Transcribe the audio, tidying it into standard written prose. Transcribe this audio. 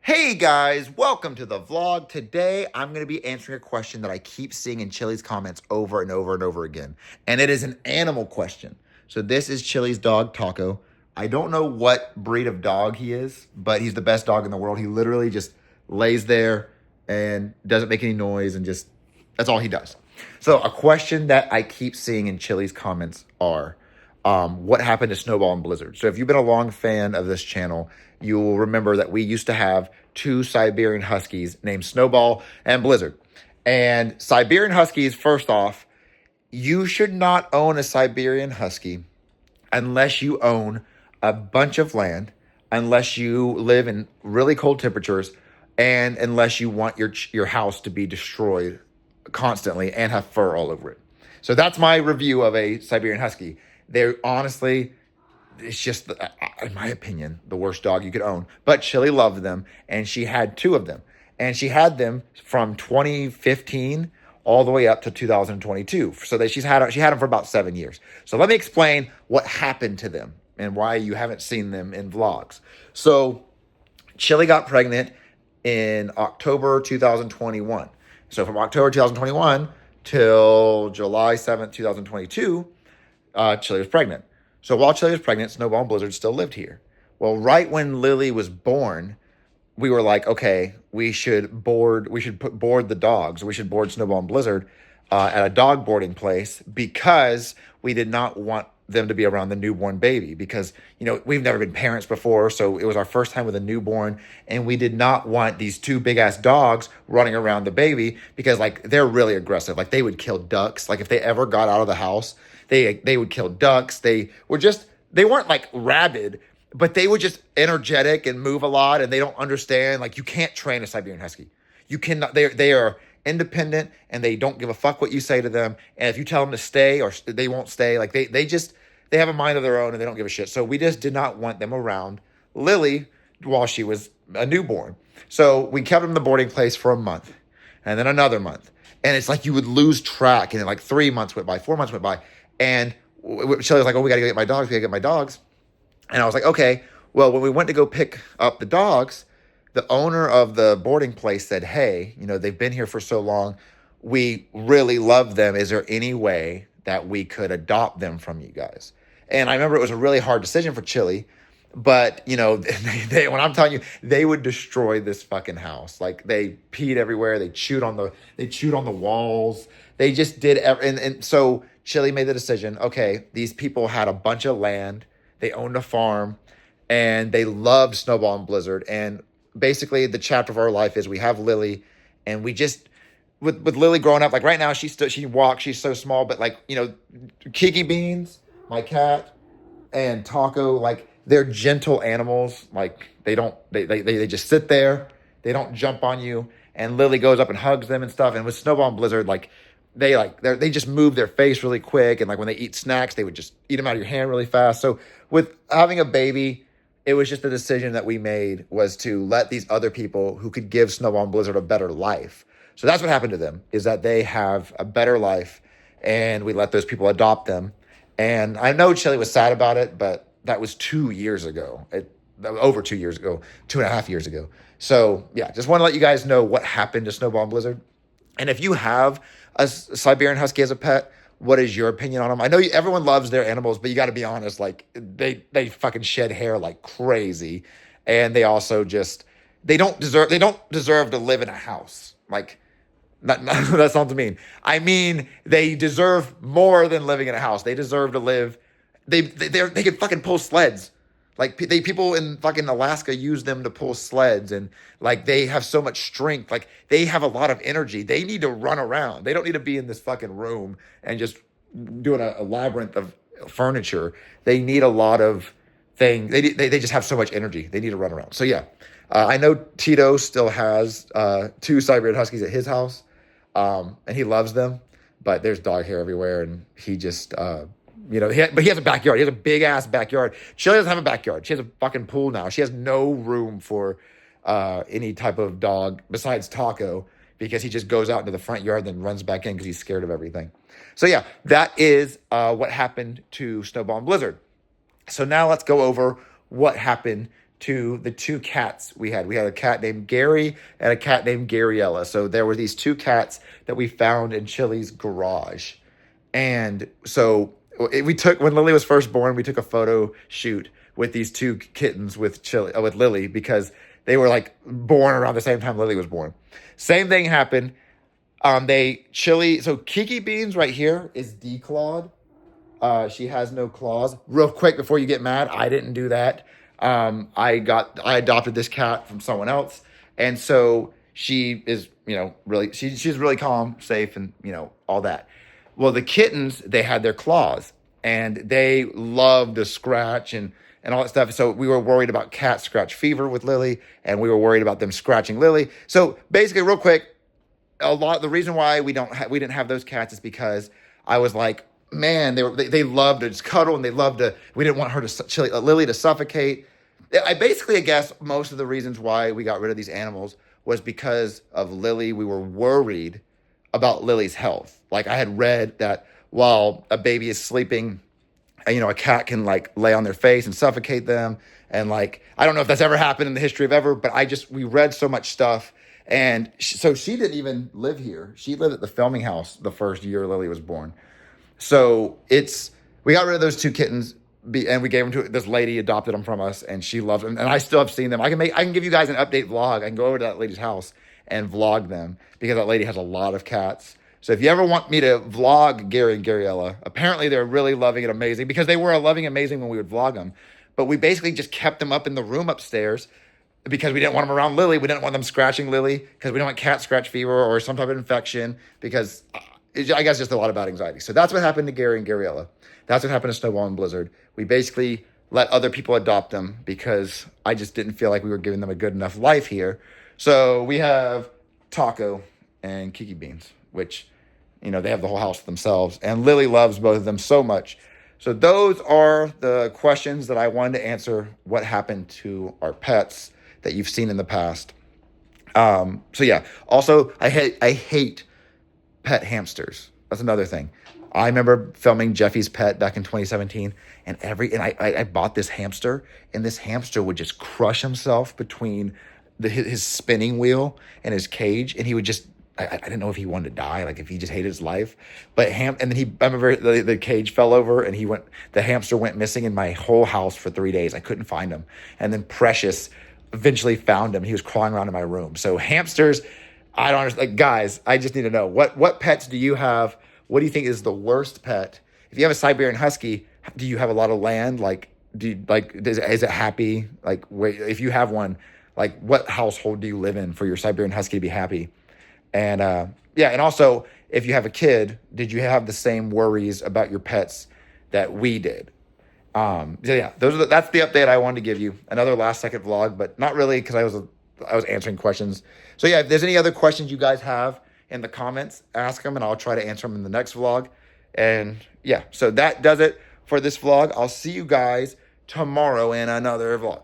Hey guys, welcome to the vlog. Today I'm going to be answering a question that I keep seeing in Chili's comments over and over and over again. And it is an animal question. So this is Chili's dog, Taco. I don't know what breed of dog he is, but he's the best dog in the world. He literally just lays there and doesn't make any noise and just, that's all he does. So a question that I keep seeing in Chili's comments are, what happened to Snowball and Blizzard. So if you've been a long fan of this channel, you will remember that we used to have two Siberian Huskies named Snowball and Blizzard. And Siberian Huskies, first off, you should not own a Siberian Husky unless you own a bunch of land, unless you live in really cold temperatures, and unless you want your house to be destroyed constantly and have fur all over it. So that's my review of a Siberian Husky. They're honestly, it's just, in my opinion, the worst dog you could own. But Chili loved them, and she had two of them. And she had them from 2015 all the way up to 2022. So that she had them for about 7 years. So let me explain what happened to them and why you haven't seen them in vlogs. So Chili got pregnant in October 2021. So from October 2021 till July 7th, 2022, Chili was pregnant. So while Chili was pregnant, Snowball and Blizzard still lived here. Well, right when Lily was born, we were like, okay, we should board the dogs. We should board Snowball and Blizzard at a dog boarding place because we did not want them to be around the newborn baby because, we've never been parents before. So it was our first time with a newborn, and we did not want these two big ass dogs running around the baby because they're really aggressive. Like they would kill ducks. Like if they ever got out of the house, they would kill ducks. They weren't like rabid, but they were just energetic and move a lot, and they don't understand. Like you can't train a Siberian Husky. You cannot. They are independent, and they don't give a fuck what you say to them. And if you tell them to stay, or they won't stay. Like they have a mind of their own, and they don't give a shit. So we just did not want them around Lily while she was a newborn. So we kept them in the boarding place for a month, and then another month, and it's like you would lose track. And then 3 months went by, 4 months went by, and Shelly was like, "Oh, we got to get my dogs. We got to get my dogs." And I was like, okay. Well, when we went to go pick up the dogs, the owner of the boarding place said, hey, they've been here for so long. We really love them. Is there any way that we could adopt them from you guys? And I remember it was a really hard decision for Chili. But, when I'm telling you, they would destroy this fucking house. Like they peed everywhere. They chewed on the walls. They just did. And so Chili made the decision. Okay, these people had a bunch of land. They owned a farm, and they loved Snowball and Blizzard. And basically, the chapter of our life is we have Lily, and we just with Lily growing up. Like right now, she walks. She's so small, but Kiki Beans, my cat, and Taco, they're gentle animals. Like they just sit there. They don't jump on you. And Lily goes up and hugs them and stuff. And with Snowball and Blizzard, they just move their face really quick, and when they eat snacks, they would just eat them out of your hand really fast. So with having a baby, it was just a decision that we made, was to let these other people who could give Snowball and Blizzard a better life. So that's what happened to them, is that they have a better life, and we let those people adopt them. And I know Chili was sad about it, but that was 2 years ago. Over 2 years ago, 2.5 years ago. So yeah, just want to let you guys know what happened to Snowball and Blizzard. And if you have a Siberian Husky as a pet, what is your opinion on them? I know everyone loves their animals, but you got to be honest. They fucking shed hair like crazy, and they also they don't deserve to live in a house. That's not to mean. I mean, they deserve more than living in a house. They deserve to live. They can fucking pull sleds. People in fucking Alaska use them to pull sleds, and they have so much strength. They have a lot of energy. They need to run around. They don't need to be in this fucking room and just doing a labyrinth of furniture. They need a lot of things. They just have so much energy. They need to run around. So yeah, I know Tito still has 2 Siberian Huskies at his house, and he loves them, but there's dog hair everywhere, and he just but he has a backyard. He has a big ass backyard. Chili doesn't have a backyard. She has a fucking pool now. She has no room for any type of dog besides Taco, because he just goes out into the front yard and then runs back in because he's scared of everything. So yeah, that is what happened to Snowball and Blizzard. So now let's go over what happened to the two cats we had. We had a cat named Gary and a cat named Gabriella. So there were these two cats that we found in Chili's garage. And so when Lily was first born, we took a photo shoot with these two kittens with Lily, because they were like born around the same time Lily was born. Same thing happened. So Kiki Beans right here is declawed. She has no claws. Real quick before you get mad, I didn't do that. I adopted this cat from someone else, and so she is, she's really calm, safe, and all that. Well, the kittens, they had their claws, and they love to scratch and all that stuff. So we were worried about cat scratch fever with Lily, and we were worried about them scratching Lily. So basically, real quick, the reason why we didn't have those cats is because I was like, man, they love to just cuddle, and we didn't want Lily to suffocate. I guess most of the reasons why we got rid of these animals was because of Lily. We were worried about Lily's health. Like, I had read that while a baby is sleeping, a cat can like lay on their face and suffocate them. And like, I don't know if that's ever happened in the history of ever, but we read so much stuff. And so she didn't even live here. She lived at the filming house the first year Lily was born. So we got rid of those two kittens, and we gave them to this lady, adopted them from us, and she loved them. And I still have seen them. I can give you guys an update vlog. I can go over to that lady's house and vlog them, because that lady has a lot of cats. So if you ever want me to vlog Gary and Gabriella, apparently they're really loving and amazing, because they were loving and amazing when we would vlog them. But we basically just kept them up in the room upstairs because we didn't want them around Lily. We didn't want them scratching Lily, because we don't want cat scratch fever or some type of infection, because I guess just a lot about anxiety. So that's what happened to Gary and Gabriella. That's what happened to Snowball and Blizzard. We basically let other people adopt them because I just didn't feel like we were giving them a good enough life here. So we have Taco and Kiki Beans, which, they have the whole house to themselves. And Lily loves both of them so much. So those are the questions that I wanted to answer. What happened to our pets that you've seen in the past? So yeah. Also, I hate pet hamsters. That's another thing. I remember filming Jeffy's pet back in 2017, and I bought this hamster, and this hamster would just crush himself between his spinning wheel and his cage, and he would just, I didn't know if he wanted to die, like if he just hated his life. But I remember the cage fell over, and the hamster went missing in my whole house for 3 days. I couldn't find him. And then Precious eventually found him. He was crawling around in my room. So hamsters, I don't understand. Like, guys, I just need to know, what pets do you have? What do you think is the worst pet? If you have a Siberian Husky, do you have a lot of land? Like, is it happy? Like, if you have one, like, what household do you live in for your Siberian Husky to be happy? And and also, if you have a kid, did you have the same worries about your pets that we did? That's the update I wanted to give you. Another last second vlog, but not really, because I was answering questions. So yeah, if there's any other questions you guys have in the comments, ask them, and I'll try to answer them in the next vlog. And yeah, so that does it for this vlog. I'll see you guys tomorrow in another vlog.